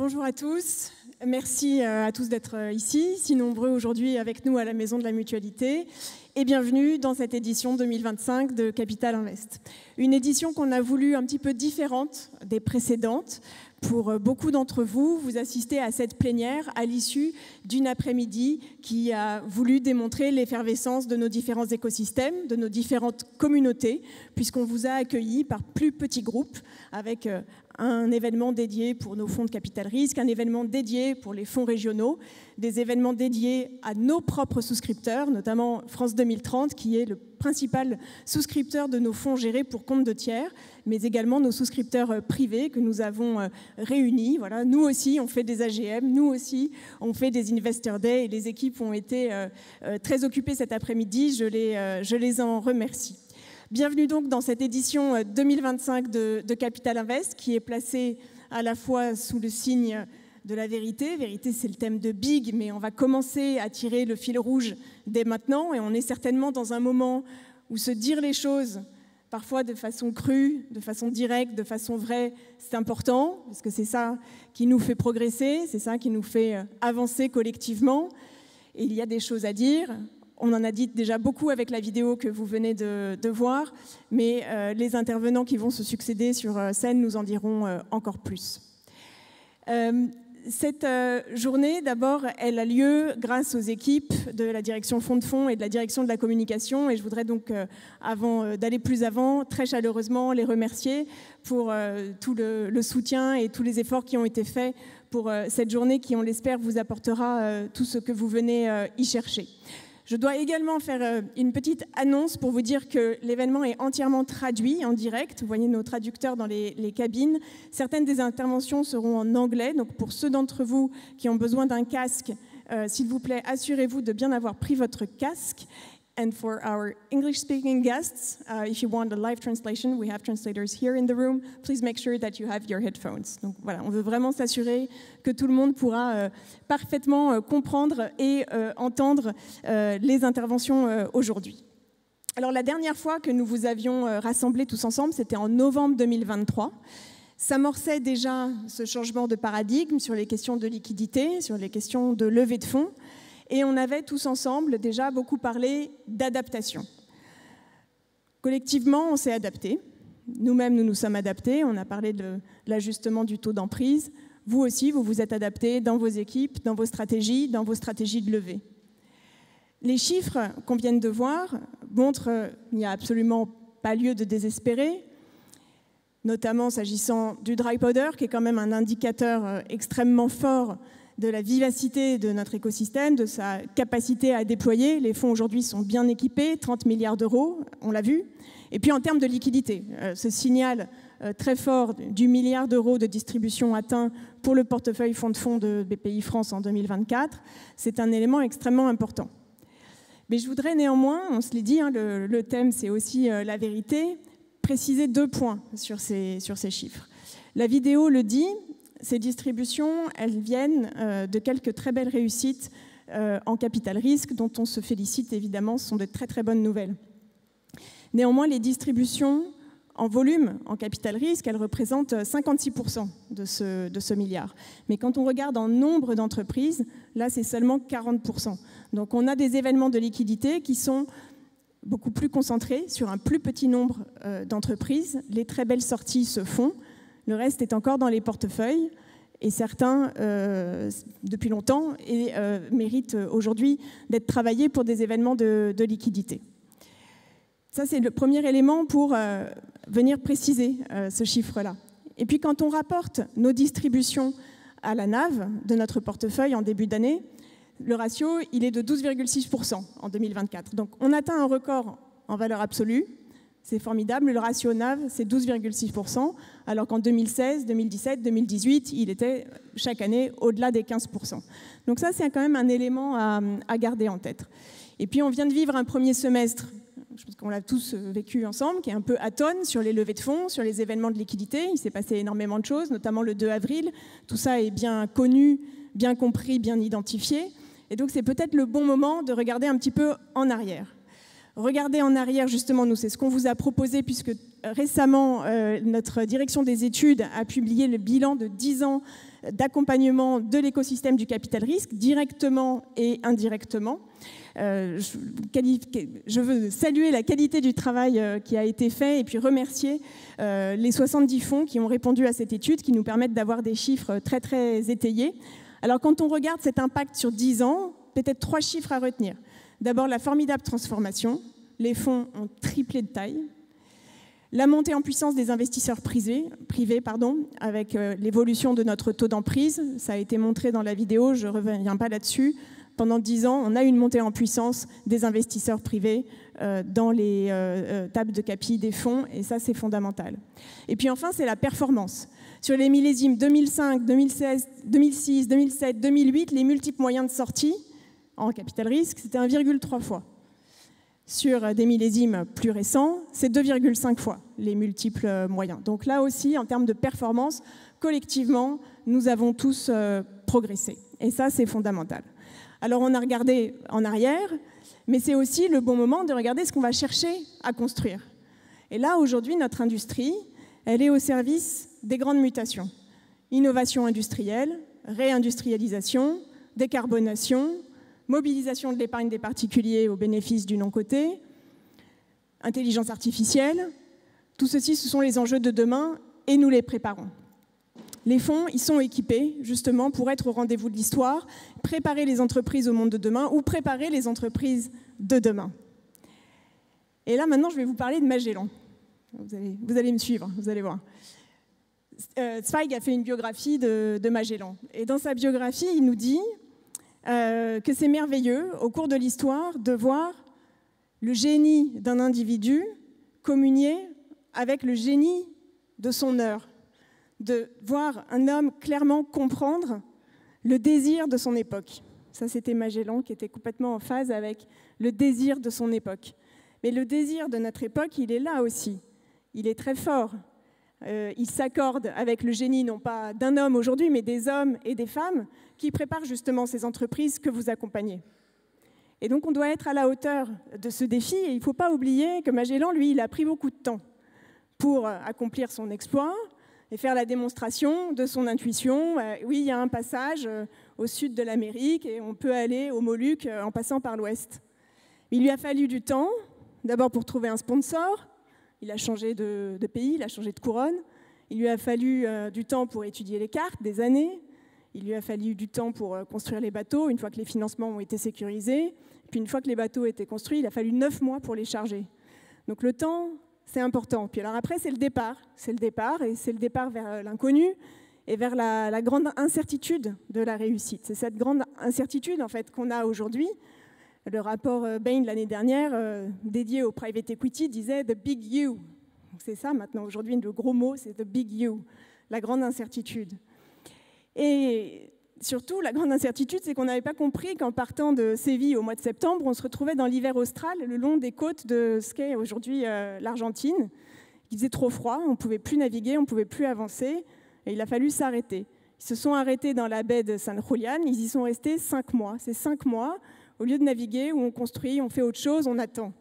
Bonjour à tous. Merci à tous d'être ici, si nombreux aujourd'hui avec nous à la Maison de la Mutualité. Et bienvenue dans cette édition 2025 de Capital Invest. Une édition qu'on a voulu un petit peu différente des précédentes. Pour beaucoup d'entre vous, vous assistez à cette plénière à l'issue d'une après-midi qui a voulu démontrer l'effervescence de nos différents écosystèmes, de nos différentes communautés, puisqu'on vous a accueillis par plus petits groupes avec un événement dédié pour nos fonds de capital risque, un événement dédié pour les fonds régionaux, des événements dédiés à nos propres souscripteurs, notamment France 2030, qui est le principal souscripteur de nos fonds gérés pour compte de tiers, mais également nos souscripteurs privés que nous avons réunis. Voilà, nous aussi, on fait des AGM, nous aussi, on fait des Investor Day, et les équipes ont été très occupées cet après-midi, je les en remercie. Bienvenue donc dans cette édition 2025 de Capital Invest qui est placée à la fois sous le signe de la vérité. Vérité, c'est le thème de Big, mais on va commencer à tirer le fil rouge dès maintenant et on est certainement dans un moment où se dire les choses, parfois de façon crue, de façon directe, de façon vraie, c'est important parce que c'est ça qui nous fait progresser, c'est ça qui nous fait avancer collectivement. Et il y a des choses à dire. On en a dit déjà beaucoup avec la vidéo que vous venez de voir, mais les intervenants qui vont se succéder sur scène nous en diront encore plus. Cette journée, d'abord, elle a lieu grâce aux équipes de la direction fonds de fonds et de la direction de la communication. Et je voudrais donc, avant d'aller plus avant, très chaleureusement les remercier pour tout le soutien et tous les efforts qui ont été faits pour cette journée qui, on l'espère, vous apportera tout ce que vous venez y chercher. Je dois également faire une petite annonce pour vous dire que l'événement est entièrement traduit en direct. Vous voyez nos traducteurs dans les cabines. Certaines des interventions seront en anglais. Donc pour ceux d'entre vous qui ont besoin d'un casque, s'il vous plaît, assurez-vous de bien avoir pris votre casque. And for our English-speaking guests, if you want a live translation, we have translators here in the room. Please make sure that you have your headphones. Donc voilà, on veut vraiment s'assurer que tout le monde pourra parfaitement comprendre et entendre les interventions aujourd'hui. Alors la dernière fois que nous vous avions rassemblés tous ensemble, c'était en novembre 2023. S'amorçait déjà ce changement de paradigme sur les questions de liquidité, sur les questions de levée de fonds. Et on avait tous ensemble déjà beaucoup parlé d'adaptation. Collectivement, on s'est adapté. Nous-mêmes, nous nous sommes adaptés. On a parlé de l'ajustement du taux d'emprise. Vous aussi, vous vous êtes adaptés dans vos équipes, dans vos stratégies de levée. Les chiffres qu'on vient de voir montrent qu'il n'y a absolument pas lieu de désespérer, notamment s'agissant du dry powder, qui est quand même un indicateur extrêmement fort de la vivacité de notre écosystème, de sa capacité à déployer. Les fonds aujourd'hui sont bien équipés, 30 milliards d'euros, on l'a vu. Et puis en termes de liquidité, ce signal très fort du milliard d'euros de distribution atteint pour le portefeuille fonds de fonds de BPI France en 2024, c'est un élément extrêmement important. Mais je voudrais néanmoins, on se l'est dit, le thème c'est aussi la vérité, préciser 2 points sur ces chiffres. La vidéo le dit, ces distributions, elles viennent de quelques très belles réussites en capital risque, dont on se félicite évidemment, ce sont de très très bonnes nouvelles. Néanmoins, les distributions en volume, en capital risque, elles représentent 56% de ce milliard. Mais quand on regarde en nombre d'entreprises, là c'est seulement 40%. Donc on a des événements de liquidité qui sont beaucoup plus concentrés sur un plus petit nombre d'entreprises. Les très belles sorties se font. Le reste est encore dans les portefeuilles et certains, depuis longtemps, et méritent aujourd'hui d'être travaillés pour des événements de liquidité. Ça, c'est le premier élément pour venir préciser ce chiffre-là. Et puis, quand on rapporte nos distributions à la NAV de notre portefeuille en début d'année, le ratio, il est de 12,6% en 2024. Donc, on atteint un record en valeur absolue. C'est formidable, le ratio NAV, c'est 12,6%, alors qu'en 2016, 2017, 2018, il était chaque année au-delà des 15%. Donc ça, c'est quand même un élément à garder en tête. Et puis, on vient de vivre un premier semestre, je pense qu'on l'a tous vécu ensemble, qui est un peu atone sur les levées de fonds, sur les événements de liquidité. Il s'est passé énormément de choses, notamment le 2 avril. Tout ça est bien connu, bien compris, bien identifié. Et donc, c'est peut-être le bon moment de regarder un petit peu en arrière. Regardez en arrière, justement, nous, c'est ce qu'on vous a proposé, puisque récemment, notre direction des études a publié le bilan de 10 ans d'accompagnement de l'écosystème du capital risque, directement et indirectement. Je veux saluer la qualité du travail qui a été fait et puis remercier les 70 fonds qui ont répondu à cette étude, qui nous permettent d'avoir des chiffres très, très étayés. Alors, quand on regarde cet impact sur 10 ans, peut-être 3 chiffres à retenir. D'abord, la formidable transformation. Les fonds ont triplé de taille. La montée en puissance des investisseurs privés, avec l'évolution de notre taux d'emprise. Ça a été montré dans la vidéo, je ne reviens pas là-dessus. Pendant 10 ans, on a une montée en puissance des investisseurs privés dans les tables de capi des fonds, et ça, c'est fondamental. Et puis enfin, c'est la performance. Sur les millésimes 2005, 2016, 2006, 2007, 2008, les multiples moyens de sortie en capital risque, c'était 1,3 fois. Sur des millésimes plus récents, c'est 2,5 fois les multiples moyens. Donc là aussi, en termes de performance, collectivement, nous avons tous progressé. Et ça, c'est fondamental. Alors, on a regardé en arrière, mais c'est aussi le bon moment de regarder ce qu'on va chercher à construire. Et là, aujourd'hui, notre industrie, elle est au service des grandes mutations. Innovation industrielle, réindustrialisation, décarbonation, mobilisation de l'épargne des particuliers au bénéfice du non-coté, intelligence artificielle. Tout ceci, ce sont les enjeux de demain et nous les préparons. Les fonds, ils sont équipés justement pour être au rendez-vous de l'histoire, préparer les entreprises au monde de demain ou préparer les entreprises de demain. Et là, maintenant, je vais vous parler de Magellan. Vous allez me suivre, vous allez voir. Zweig a fait une biographie de Magellan. Et dans sa biographie, il nous dit que c'est merveilleux, au cours de l'histoire, de voir le génie d'un individu communier avec le génie de son heure. De voir un homme clairement comprendre le désir de son époque. Ça, c'était Magellan qui était complètement en phase avec le désir de son époque. Mais le désir de notre époque, il est là aussi. Il est très fort. Il s'accorde avec le génie, non pas d'un homme aujourd'hui, mais des hommes et des femmes qui préparent justement ces entreprises que vous accompagnez. Et donc, on doit être à la hauteur de ce défi. Et il ne faut pas oublier que Magellan, lui, il a pris beaucoup de temps pour accomplir son exploit et faire la démonstration de son intuition. Oui, il y a un passage au sud de l'Amérique et on peut aller aux Moluques en passant par l'ouest. Il lui a fallu du temps, d'abord pour trouver un sponsor. Il a changé de pays, il a changé de couronne. Il lui a fallu du temps pour étudier les cartes, des années. Il lui a fallu du temps pour construire les bateaux, une fois que les financements ont été sécurisés. Puis une fois que les bateaux étaient construits, il a fallu 9 mois pour les charger. Donc le temps, c'est important. Puis alors après, c'est le départ. C'est le départ, et c'est le départ vers l'inconnu et vers la grande incertitude de la réussite. C'est cette grande incertitude en fait, qu'on a aujourd'hui. Le rapport Bain l'année dernière, dédié au private equity, disait « the big you ». C'est ça maintenant, aujourd'hui, le gros mot, c'est « the big you », la grande incertitude. Et surtout, la grande incertitude, c'est qu'on n'avait pas compris qu'en partant de Séville au mois de septembre, on se retrouvait dans l'hiver austral, le long des côtes de ce qu'est aujourd'hui l'Argentine. Il faisait trop froid, on ne pouvait plus naviguer, on ne pouvait plus avancer, et il a fallu s'arrêter. Ils se sont arrêtés dans la baie de San Julián, ils y sont restés 5 mois. C'est 5 mois, au lieu de naviguer, où on construit, on fait autre chose, on attend.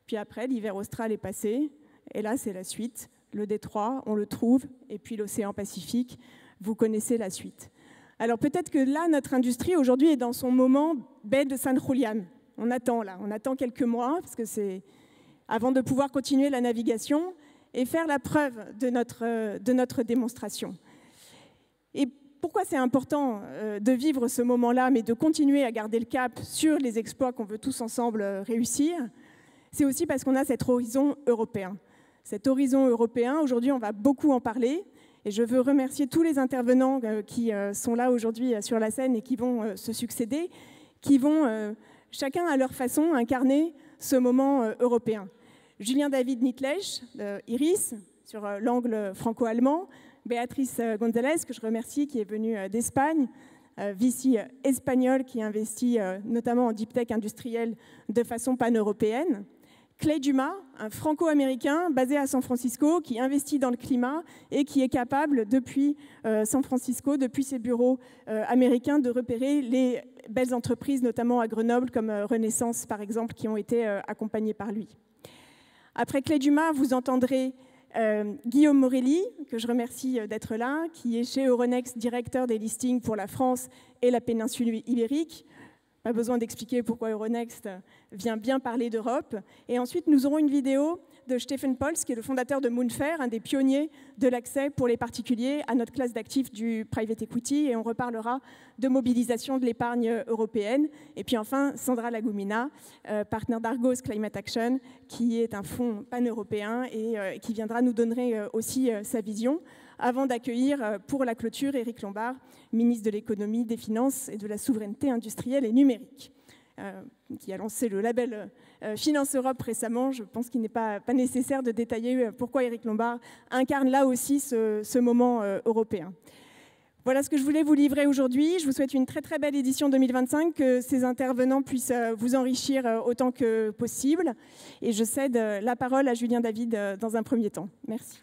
Puis après, l'hiver austral est passé, et là, c'est la suite. Le détroit, on le trouve, et puis l'océan Pacifique, vous connaissez la suite. Alors peut-être que là, notre industrie, aujourd'hui, est dans son moment baie de San Julián. On attend là, on attend quelques mois, parce que c'est avant de pouvoir continuer la navigation et faire la preuve de notre démonstration. Et pourquoi c'est important de vivre ce moment-là, mais de continuer à garder le cap sur les exploits qu'on veut tous ensemble réussir? C'est aussi parce qu'on a cet horizon européen. Cet horizon européen, aujourd'hui, on va beaucoup en parler. Et je veux remercier tous les intervenants qui sont là aujourd'hui sur la scène et qui vont se succéder, qui vont chacun à leur façon incarner ce moment européen. Julien David Nitlech, Iris, sur l'angle franco-allemand, Béatrice González, que je remercie, qui est venue d'Espagne, VC espagnol qui investit notamment en deep tech industriel de façon pan-européenne. Clay Dumas, un franco-américain basé à San Francisco qui investit dans le climat et qui est capable, depuis San Francisco, depuis ses bureaux américains, de repérer les belles entreprises, notamment à Grenoble, comme Renaissance, par exemple, qui ont été accompagnées par lui. Après Clay Dumas, vous entendrez Guillaume Morelli, que je remercie d'être là, qui est chez Euronext, directeur des listings pour la France et la péninsule ibérique. Pas besoin d'expliquer pourquoi Euronext vient bien parler d'Europe. Et ensuite, nous aurons une vidéo de Stephen Pols, qui est le fondateur de Moonfair, un des pionniers de l'accès pour les particuliers à notre classe d'actifs du private equity. Et on reparlera de mobilisation de l'épargne européenne. Et puis enfin, Sandra Lagumina, partenaire d'Argos Climate Action, qui est un fonds pan-européen et qui viendra nous donner aussi sa vision, avant d'accueillir pour la clôture Éric Lombard, ministre de l'économie, des finances et de la souveraineté industrielle et numérique, qui a lancé le label Finance Europe récemment. Je pense qu'il n'est pas nécessaire de détailler pourquoi Éric Lombard incarne là aussi ce moment européen. Voilà ce que je voulais vous livrer aujourd'hui. Je vous souhaite une très très belle édition 2025, que ces intervenants puissent vous enrichir autant que possible. Et je cède la parole à Julien David dans un premier temps. Merci.